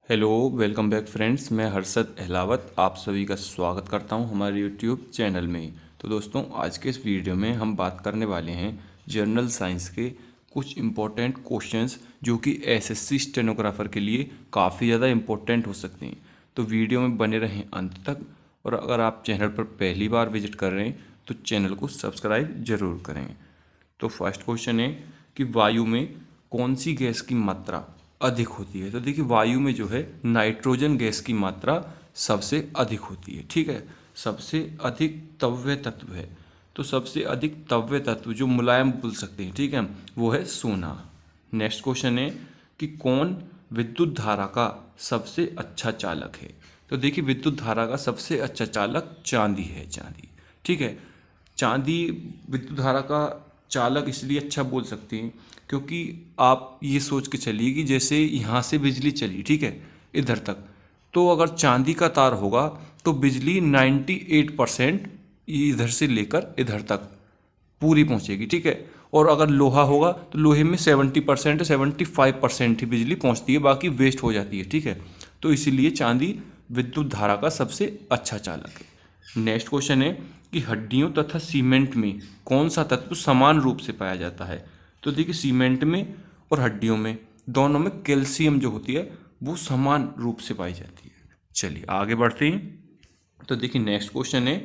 Hello, welcome back friends. मैं हर्षद अहलावत आप सभी का स्वागत करता हूं हमारे यूट्यूब चैनल में। तो दोस्तों, आज के इस वीडियो में हम बात करने वाले हैं जनरल साइंस के कुछ इम्पोर्टेंट क्वेश्चंस जो कि एसएससी स्टेनोग्राफर के लिए काफ़ी ज़्यादा इम्पोर्टेंट हो सकते हैं। तो वीडियो में बने रहें अंत तक, और अगर आप चैनल पर पहली बार विजिट कर रहे हैं तो चैनल को सब्सक्राइब जरूर करें। तो फर्स्ट क्वेश्चन है कि वायु में कौन सी गैस की मात्रा अधिक होती है। तो देखिए, वायु में जो है नाइट्रोजन गैस की मात्रा सबसे अधिक होती है। ठीक है, सबसे अधिक तव्य तत्व है। तो सबसे अधिक तव्य तत्व जो मुलायम बोल सकते हैं, ठीक है, वो है सोना। नेक्स्ट क्वेश्चन है कि कौन विद्युत धारा का सबसे अच्छा चालक है। तो देखिए, विद्युत धारा का सबसे अच्छा चालक चांदी है। चांदी, ठीक है। चांदी विद्युत धारा का चालक इसलिए अच्छा बोल सकते हैं क्योंकि आप ये सोच के चलिए कि जैसे यहाँ से बिजली चली, ठीक है, इधर तक, तो अगर चांदी का तार होगा तो बिजली 98% इधर से लेकर इधर तक पूरी पहुँचेगी, ठीक है। और अगर लोहा होगा तो लोहे में 70% 75% ही बिजली पहुँचती है, बाकी वेस्ट हो जाती है, ठीक है। तो इसीलिए चांदी विद्युत धारा का सबसे अच्छा चालक है। नेक्स्ट क्वेश्चन है कि हड्डियों तथा सीमेंट में कौन सा तत्व समान रूप से पाया जाता है। तो देखिए, सीमेंट में और हड्डियों में दोनों में कैल्शियम जो होती है वो समान रूप से पाई जाती है। चलिए आगे बढ़ते हैं। तो देखिए, नेक्स्ट क्वेश्चन है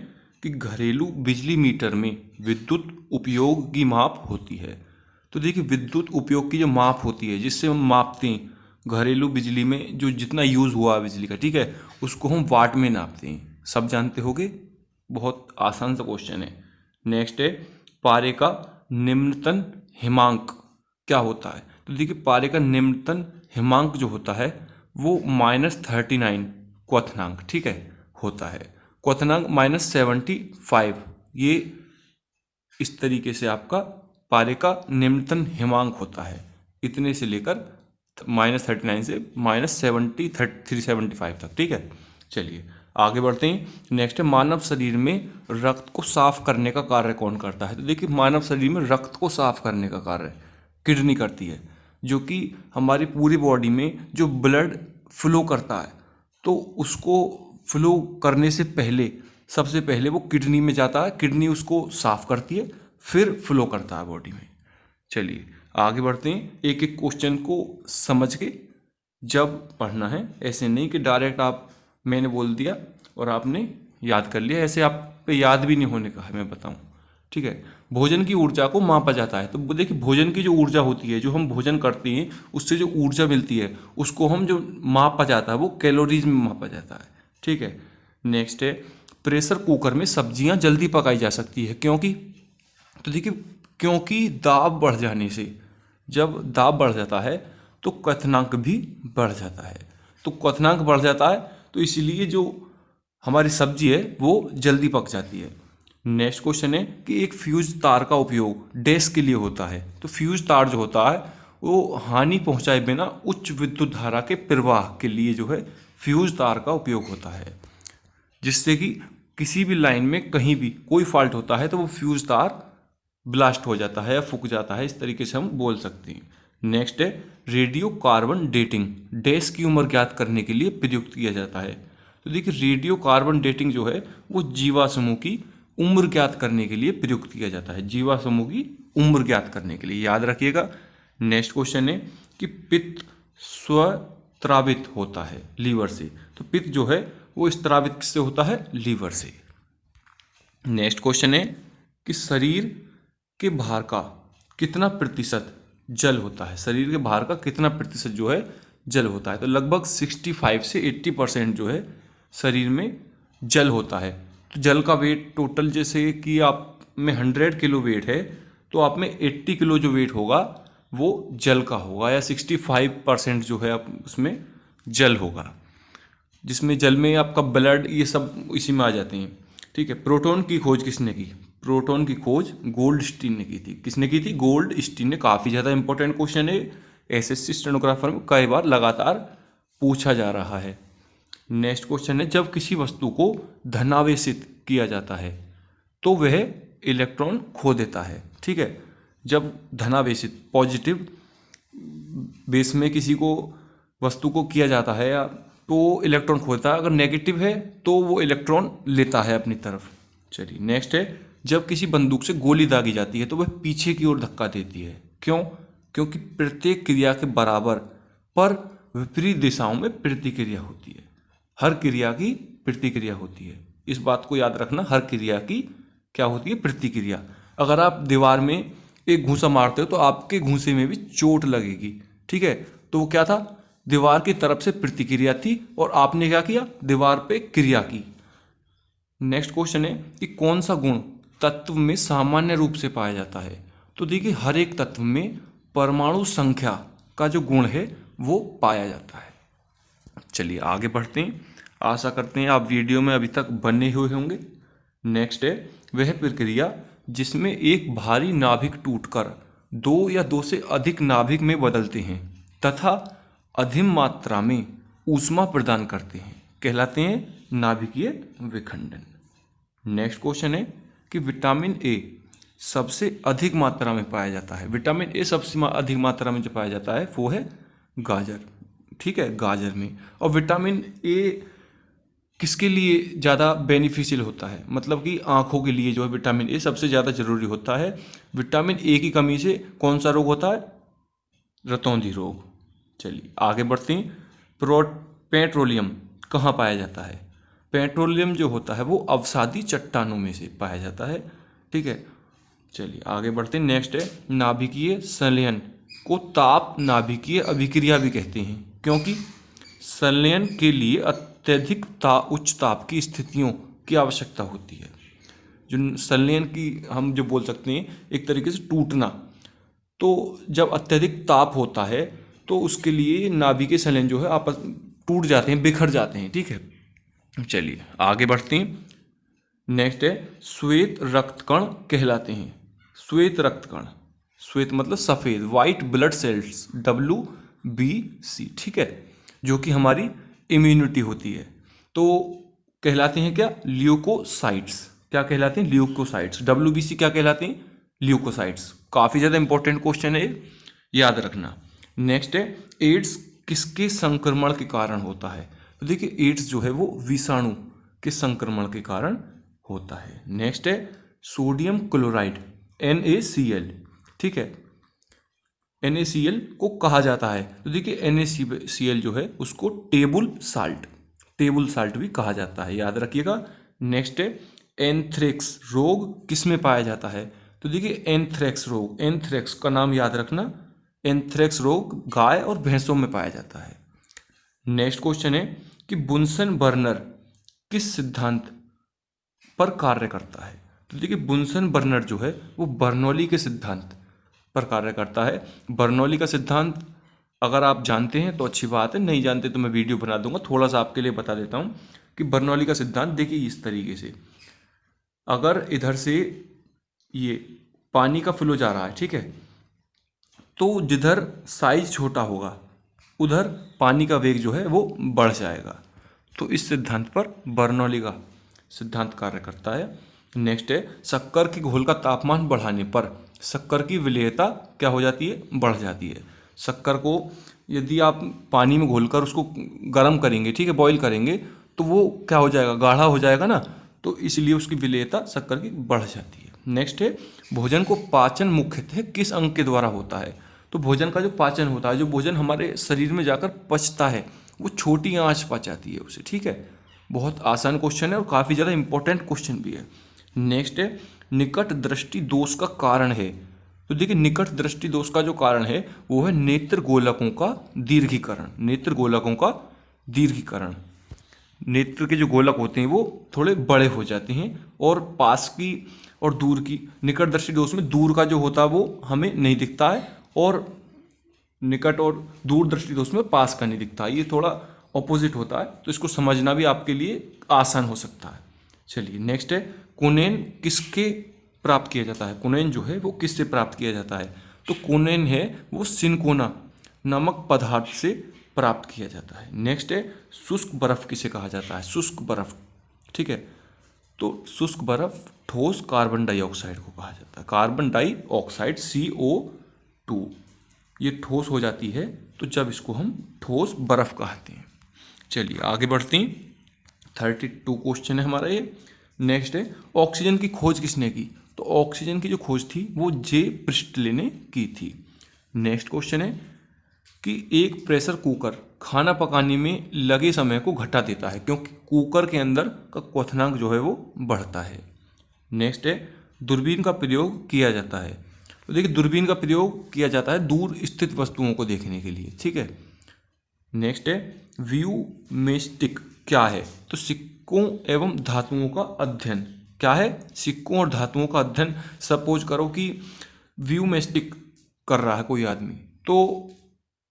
कि घरेलू बिजली मीटर में विद्युत उपयोग की माप होती है। तो देखिए, विद्युत उपयोग की जो माप होती है जिससे हम मापते हैं घरेलू बिजली में जो जितना यूज़ हुआ बिजली का, ठीक है, उसको हम वाट में नापते हैं। सब जानते होंगे, बहुत आसान सा क्वेश्चन है। नेक्स्ट है, पारे का निम्नतम हिमांक क्या होता है। तो देखिए, पारे का निम्नतम हिमांक जो होता है वो -39 क्वथनांक, ठीक है, होता है। क्वथनांक -75, ये इस तरीके से आपका पारे का निम्नतम हिमांक होता है, इतने से लेकर -39 से -70 375 तक, ठीक है। चलिए आगे बढ़ते हैं। नेक्स्ट है, मानव शरीर में रक्त को साफ करने का कार्य कौन करता है। तो देखिए, मानव शरीर में रक्त को साफ करने का कार्य किडनी करती है, जो कि हमारी पूरी बॉडी में जो ब्लड फ्लो करता है तो उसको फ्लो करने से पहले सबसे पहले वो किडनी में जाता है, किडनी उसको साफ करती है, फिर फ्लो करता है बॉडी में। चलिए आगे बढ़ते हैं। एक एक क्वेश्चन को समझ के जब पढ़ना है, ऐसे नहीं कि डायरेक्ट आप मैंने बोल दिया और आपने याद कर लिया, ऐसे आप पे याद भी नहीं होने का है, मैं बताऊं, ठीक है। भोजन की ऊर्जा को मापा जाता है। तो देखिए, भोजन की जो ऊर्जा होती है, जो हम भोजन करते हैं उससे जो ऊर्जा मिलती है उसको हम जो मापा जाता है वो कैलोरीज में मापा जाता है, ठीक है। नेक्स्ट है, प्रेशर कुकर में सब्जियां जल्दी पकाई जा सकती है क्योंकि। तो देखिए, क्योंकि दाब बढ़ जाने से, जब दाब बढ़ जाता है तो क्वथनांक भी बढ़ जाता है। तो क्वथनांक बढ़ जाता है तो इसीलिए जो हमारी सब्जी है वो जल्दी पक जाती है। नेक्स्ट क्वेश्चन है कि एक फ्यूज तार का उपयोग डैश के लिए होता है। तो फ्यूज तार जो होता है वो हानि पहुंचाए बिना उच्च विद्युत धारा के प्रवाह के लिए जो है फ्यूज तार का उपयोग होता है, जिससे कि किसी भी लाइन में कहीं भी कोई फॉल्ट होता है तो वो फ्यूज तार ब्लास्ट हो जाता है या फूक जाता है, इस तरीके से हम बोल सकते हैं। नेक्स्ट है, रेडियो कार्बन डेटिंग डैश की उम्र ज्ञात करने के लिए प्रयुक्त किया जाता है। तो देखिए, रेडियो कार्बन डेटिंग जो है वो जीवा समूह की उम्र ज्ञात करने के लिए प्रयुक्त किया जाता है, जीवा समूह की उम्र ज्ञात करने के लिए, याद रखिएगा। नेक्स्ट क्वेश्चन है कि पित्त स्वस्रावित होता है लीवर से। तो पित्त जो है वो स्त्रावित किससे होता है, लीवर से। नेक्स्ट क्वेश्चन है कि शरीर के भार का कितना प्रतिशत जल होता है। शरीर के भार का कितना प्रतिशत जो है जल होता है। तो लगभग 65 से 80% जो है शरीर में जल होता है। तो जल का वेट टोटल, जैसे कि आप में 100 किलो वेट है तो आप में 80 किलो जो वेट होगा वो जल का होगा, या 65% जो है आप उसमें जल होगा, जिसमें जल में आपका ब्लड ये सब इसी में आ जाते हैं, ठीक है। प्रोटॉन की खोज किसने की। प्रोटॉन की खोज गोल्डस्टीन ने की थी। किसने की थी, गोल्डस्टीन ने। काफ़ी ज़्यादा इंपॉर्टेंट क्वेश्चन है, एसएससी स्टेनोग्राफर में कई बार लगातार पूछा जा रहा है। नेक्स्ट क्वेश्चन है, जब किसी वस्तु को धनावेशित किया जाता है तो वह इलेक्ट्रॉन खो देता है, ठीक है। जब धनावेशित पॉजिटिव बेस में किसी को वस्तु को किया जाता है या तो इलेक्ट्रॉन खोता है, अगर नेगेटिव है तो वो इलेक्ट्रॉन लेता है अपनी तरफ। चलिए नेक्स्ट है, जब किसी बंदूक से गोली दागी जाती है तो वह पीछे की ओर धक्का देती है, क्यों? क्योंकि प्रत्येक क्रिया के बराबर पर विपरीत दिशाओं में प्रतिक्रिया होती है। हर क्रिया की प्रतिक्रिया होती है, इस बात को याद रखना, हर क्रिया की क्या होती है? प्रतिक्रिया। अगर आप दीवार में एक घूंसा मारते हो तो आपके घूंसे में भी चोट लगेगी, ठीक है? तो वो क्या था? दीवार की तरफ से प्रतिक्रिया थी और आपने क्या किया? दीवार पे क्रिया की। नेक्स्ट क्वेश्चन है कि कौन सा गुण तत्व में सामान्य रूप से पाया जाता है? तो देखिए, हर एक तत्व में परमाणु संख्या का जो गुण है वो पाया जाता है। चलिए आगे बढ़ते हैं। आशा करते हैं आप वीडियो में अभी तक बने हुए होंगे। नेक्स्ट है, वह प्रक्रिया जिसमें एक भारी नाभिक टूटकर दो या दो से अधिक नाभिक में बदलते हैं तथा अधिक मात्रा में ऊष्मा प्रदान करते हैं, कहलाते हैं नाभिकीय विखंडन। नेक्स्ट क्वेश्चन है कि विटामिन ए सबसे अधिक मात्रा में पाया जाता है। विटामिन ए सबसे अधिक मात्रा में जो पाया जाता है वो है गाजर, ठीक है, गाजर में। और विटामिन ए किसके लिए ज़्यादा बेनिफिशियल होता है? मतलब कि आँखों के लिए जो है विटामिन ए सबसे ज़्यादा जरूरी होता है। विटामिन ए की कमी से कौन सा रोग होता है? रतौंधी रोग। चलिए आगे बढ़ते हैं। पेट्रोलियम कहाँ पाया जाता है? पेट्रोलियम जो होता है वो अवसादी चट्टानों में से पाया जाता है, ठीक है। चलिए आगे बढ़ते हैं। नेक्स्ट है, नाभिकीय संलयन को ताप नाभिकीय अभिक्रिया भी कहते हैं, क्योंकि संलयन के लिए अत्यधिक उच्च ताप की स्थितियों की आवश्यकता होती है। जो संलयन की हम जो बोल सकते हैं एक तरीके से टूटना, तो जब अत्यधिक ताप होता है तो उसके लिए नाभिकीय संलयन जो है आपस टूट जाते हैं, बिखर जाते हैं, ठीक है। चलिए आगे बढ़ते हैं। नेक्स्ट है, श्वेत रक्तकण कहलाते हैं। श्वेत रक्तकण, श्वेत मतलब सफ़ेद, वाइट ब्लड सेल्स, WBC, ठीक है, जो कि हमारी इम्यूनिटी होती है, तो कहलाते हैं क्या? ल्यूकोसाइट्स। क्या कहलाते हैं? ल्यूकोसाइट्स। WBC क्या कहलाते हैं? ल्यूकोसाइट्स। काफ़ी ज़्यादा इंपॉर्टेंट क्वेश्चन है, याद रखना। नेक्स्ट है, एड्स किसके संक्रमण के कारण होता है? तो देखिए, एड्स जो है वो विषाणु के संक्रमण के कारण होता है। नेक्स्ट है, सोडियम क्लोराइड NaCl, ठीक है, NaCl को कहा जाता है। तो देखिए NaCl जो है उसको टेबल साल्ट भी कहा जाता है, याद रखिएगा। नेक्स्ट है, एंथ्रेक्स रोग किस में पाया जाता है? तो देखिए एंथ्रेक्स रोग, एंथ्रेक्स का नाम याद रखना, एंथ्रेक्स रोग गाय और भैंसों में पाया जाता है। नेक्स्ट क्वेश्चन है कि बुन्सन बर्नर किस सिद्धांत पर कार्य करता है? तो देखिए बुन्सन बर्नर जो है वो बर्नौली के सिद्धांत पर कार्य करता है। बर्नौली का सिद्धांत अगर आप जानते हैं तो अच्छी बात है, नहीं जानते तो मैं वीडियो बना दूंगा, थोड़ा सा आपके लिए बता देता हूँ कि बर्नौली का सिद्धांत देखिए इस तरीके से, अगर इधर से ये पानी का फ्लो जा रहा है, ठीक है, तो जिधर साइज छोटा होगा उधर पानी का वेग जो है वो बढ़ जाएगा। तो इस सिद्धांत पर बर्नौली का सिद्धांत कार्य करता है। नेक्स्ट है, शक्कर के घोल का तापमान बढ़ाने पर शक्कर की विलेयता क्या हो जाती है? बढ़ जाती है। शक्कर को यदि आप पानी में घोलकर उसको गर्म करेंगे, ठीक है, बॉईल करेंगे, तो वो क्या हो जाएगा? गाढ़ा हो जाएगा ना, तो इसलिए उसकी विलेयता शक्कर की बढ़ जाती है। नेक्स्ट है, भोजन को पाचन मुख्यतः किस अंग के द्वारा होता है? तो भोजन का जो पाचन होता है, जो भोजन हमारे शरीर में जाकर पचता है, वो छोटी आंच पचाती है उसे, ठीक है। बहुत आसान क्वेश्चन है और काफ़ी ज़्यादा इंपॉर्टेंट क्वेश्चन भी है। नेक्स्ट है, निकट दृष्टि दोष का कारण है। तो देखिए निकट दृष्टि दोष का जो कारण है वो है नेत्र गोलकों का दीर्घीकरण। नेत्र गोलकों का दीर्घीकरण, नेत्र के जो गोलक होते हैं वो थोड़े बड़े हो जाते हैं और पास की और दूर की, निकट दृष्टि दोष में दूर का जो होता है वो हमें नहीं दिखता है और निकट और दूर दृष्टि दोष में पास का नहीं दिखता है, ये थोड़ा ऑपोजिट होता है, तो इसको समझना भी आपके लिए आसान हो सकता है। चलिए नेक्स्ट है, कुनेन किसके प्राप्त किया जाता है? कुनेन जो है वो किससे प्राप्त किया जाता है? तो कुनेन है वो सिनकोना नामक पदार्थ से प्राप्त किया जाता है। नेक्स्ट है, शुष्क बर्फ किसे कहा जाता है? शुष्क बर्फ, ठीक है, तो शुष्क बर्फ ठोस कार्बन डाइऑक्साइड को कहा जाता है। कार्बन डाइऑक्साइड CO2 ये ठोस हो जाती है तो जब इसको हम ठोस बर्फ कहते हैं। चलिए आगे बढ़ते हैं। 32 क्वेश्चन है हमारा ये। नेक्स्ट है, ऑक्सीजन की खोज किसने की? तो ऑक्सीजन की जो खोज थी वो जे प्रिस्टले ने की थी। नेक्स्ट क्वेश्चन है कि एक प्रेशर कुकर खाना पकाने में लगे समय को घटा देता है क्योंकि कुकर के अंदर का क्वथनांक जो है वो बढ़ता है। नेक्स्ट है, दूरबीन का प्रयोग किया जाता है। तो देखिए दूरबीन का प्रयोग किया जाता है दूर स्थित वस्तुओं को देखने के लिए, ठीक है। नेक्स्ट है, व्यूमेस्टिक क्या है? तो सिक्कों एवं धातुओं का अध्ययन। क्या है? सिक्कों और धातुओं का अध्ययन। सपोज करो कि व्यूमेस्टिक कर रहा है कोई आदमी, तो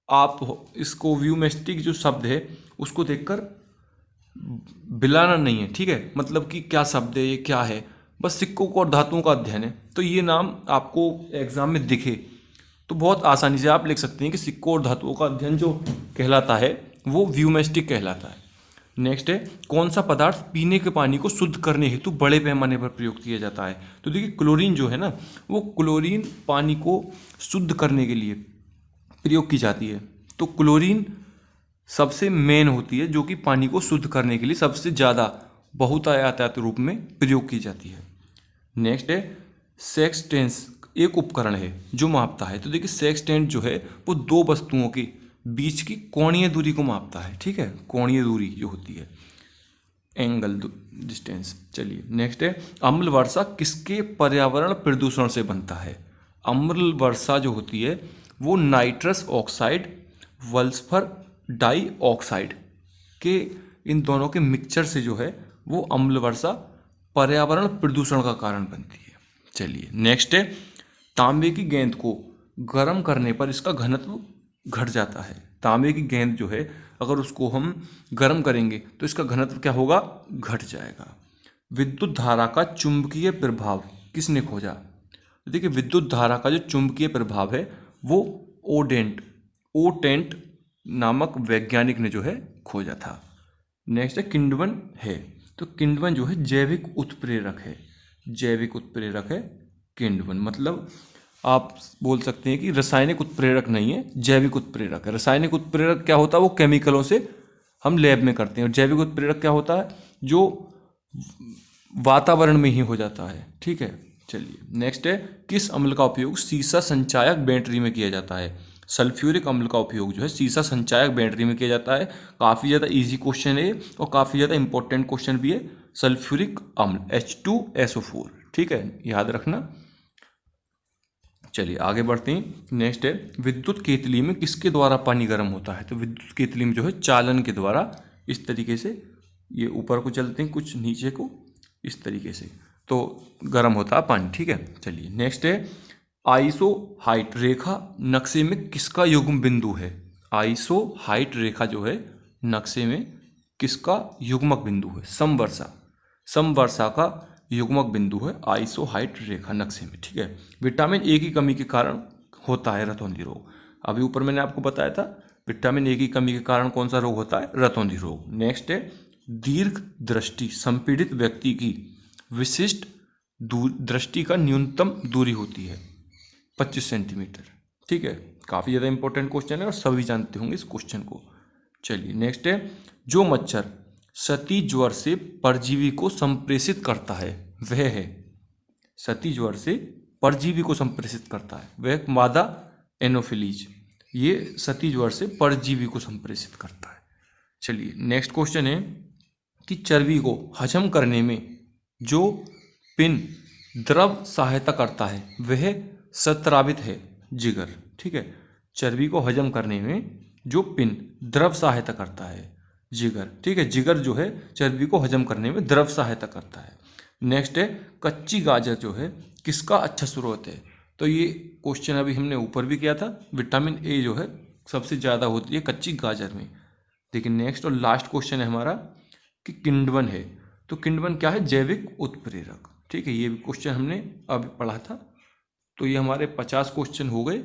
आप इसको व्यूमेस्टिक जो शब्द है उसको देखकर बिलाना नहीं है, ठीक है। मतलब कि क्या शब्द है, ये क्या है, बस सिक्कों को और धातुओं का अध्ययन है। तो ये नाम आपको एग्जाम में दिखे तो बहुत आसानी से आप लिख सकते हैं कि सिक्कों और धातुओं का अध्ययन जो कहलाता है वो व्यूमेस्टिक कहलाता है। नेक्स्ट है, कौन सा पदार्थ पीने के पानी को शुद्ध करने हेतु बड़े पैमाने पर प्रयोग किया जाता है? तो देखिए क्लोरीन जो है ना, वो क्लोरीन पानी को शुद्ध करने के लिए प्रयोग की जाती है। तो क्लोरीन सबसे मेन होती है जो कि पानी को शुद्ध करने के लिए सबसे ज़्यादा बहुतायत रूप में प्रयोग की जाती है। नेक्स्ट है, सेक्सटेंस एक उपकरण है जो मापता है। तो देखिए सेक्सटेंट जो है वो दो वस्तुओं के बीच की कोणीय दूरी को मापता है, ठीक है। कोणीय दूरी जो होती है, एंगल डिस्टेंस। चलिए नेक्स्ट है, अम्ल वर्षा किसके पर्यावरण प्रदूषण से बनता है? अम्ल वर्षा जो होती है वो नाइट्रस ऑक्साइड, वल्फर डाइऑक्साइड के इन दोनों के मिक्सचर से जो है वो अम्ल वर्षा पर्यावरण प्रदूषण का कारण बनती है। चलिए नेक्स्ट है, तांबे की गेंद को गर्म करने पर इसका घनत्व घट जाता है। तांबे की गेंद जो है अगर उसको हम गर्म करेंगे तो इसका घनत्व क्या होगा? घट जाएगा। विद्युत धारा का चुंबकीय प्रभाव किसने खोजा? तो देखिए विद्युत धारा का जो चुंबकीय प्रभाव है वो ओटेंट नामक वैज्ञानिक ने जो है खोजा था। नेक्स्ट है, किण्वन है। तो किण्वन जो है जैविक उत्प्रेरक है। जैविक उत्प्रेरक है किण्वन, मतलब आप बोल सकते हैं कि रासायनिक उत्प्रेरक नहीं है, जैविक उत्प्रेरक है। रासायनिक उत्प्रेरक क्या होता है? वो केमिकलों से हम लैब में करते हैं। और जैविक उत्प्रेरक क्या होता है? जो वातावरण में ही हो जाता है, ठीक है। चलिए नेक्स्ट है, किस अम्ल का उपयोग सीसा संचायक बैटरी में किया जाता है? सल्फ्यूरिक अम्ल का उपयोग जो है सीसा संचायक बैटरी में किया जाता है। काफ़ी ज़्यादा इजी क्वेश्चन है और काफ़ी ज़्यादा इंपॉर्टेंट क्वेश्चन भी है। सल्फ्यूरिक अम्ल H2SO4, ठीक है, याद रखना। चलिए आगे बढ़ते हैं। नेक्स्ट है, विद्युत केतली में किसके द्वारा पानी गर्म होता है? तो विद्युत केतली में जो है चालन के द्वारा इस तरीके से, ये ऊपर को चलते हैं कुछ नीचे को, इस तरीके से तो गर्म होता है पानी, ठीक है। चलिए नेक्स्ट है, आइसोहाइट रेखा नक्शे में किसका युग्म बिंदु है? आइसोहाइट रेखा जो है नक्शे में किसका युग्मक बिंदु है? समवर्षा। समवर्षा का युग्मक बिंदु है आइसोहाइट रेखा नक्शे में, ठीक है। विटामिन ए की कमी के कारण होता है रतौंधी रोग। अभी ऊपर मैंने आपको बताया था विटामिन ए की कमी के कारण कौन सा रोग होता है? रतौंधी रोग। नेक्स्ट है, दीर्घ दृष्टि संपीड़ित व्यक्ति की विशिष्ट दृष्टि का न्यूनतम दूरी होती है 25 सेंटीमीटर, ठीक है। काफ़ी ज़्यादा इंपॉर्टेंट क्वेश्चन है और सभी जानते होंगे इस क्वेश्चन को। चलिए नेक्स्ट है, जो मच्छर सती ज्वर से परजीवी को संप्रेषित करता है वह है? सती ज्वर से परजीवी को संप्रेषित करता है वह मादा एनोफिलीज, ये सती ज्वर से परजीवी को संप्रेषित करता है। चलिए नेक्स्ट क्वेश्चन है कि चर्बी को हजम करने में जो पिन द्रव सहायता करता है वह स्रावित है जिगर, ठीक है। चर्बी को हजम करने में जो पिन द्रव सहायता करता है जिगर, ठीक है। जिगर जो है चर्बी को हजम करने में द्रव सहायता करता है। नेक्स्ट है, कच्ची गाजर जो है किसका अच्छा स्रोत है? तो ये क्वेश्चन अभी हमने ऊपर भी किया था। विटामिन ए जो है सबसे ज़्यादा होती है कच्ची गाजर में। लेकिन नेक्स्ट और लास्ट क्वेश्चन है हमारा कि किण्वन है। तो किण्वन क्या है? जैविक उत्प्रेरक, ठीक है। ये भी क्वेश्चन हमने अभी पढ़ा था। तो ये हमारे 50 क्वेश्चन हो गए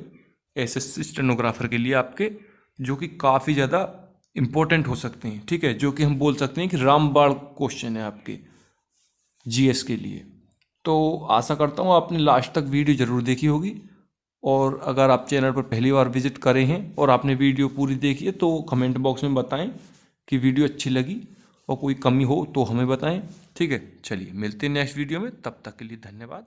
एसएससी स्टेनोग्राफर के लिए आपके, जो कि काफ़ी ज़्यादा इंपॉर्टेंट हो सकते हैं, ठीक है। जो कि हम बोल सकते हैं कि रामबाण क्वेश्चन है आपके जीएस के लिए। तो आशा करता हूँ आपने लास्ट तक वीडियो ज़रूर देखी होगी और अगर आप चैनल पर पहली बार विजिट करे हैं और आपने वीडियो पूरी देखी है तो कमेंट बॉक्स में बताएं कि वीडियो अच्छी लगी, और कोई कमी हो तो हमें बताएं। ठीक है, चलिए मिलते हैं नेक्स्ट वीडियो में, तब तक के लिए धन्यवाद।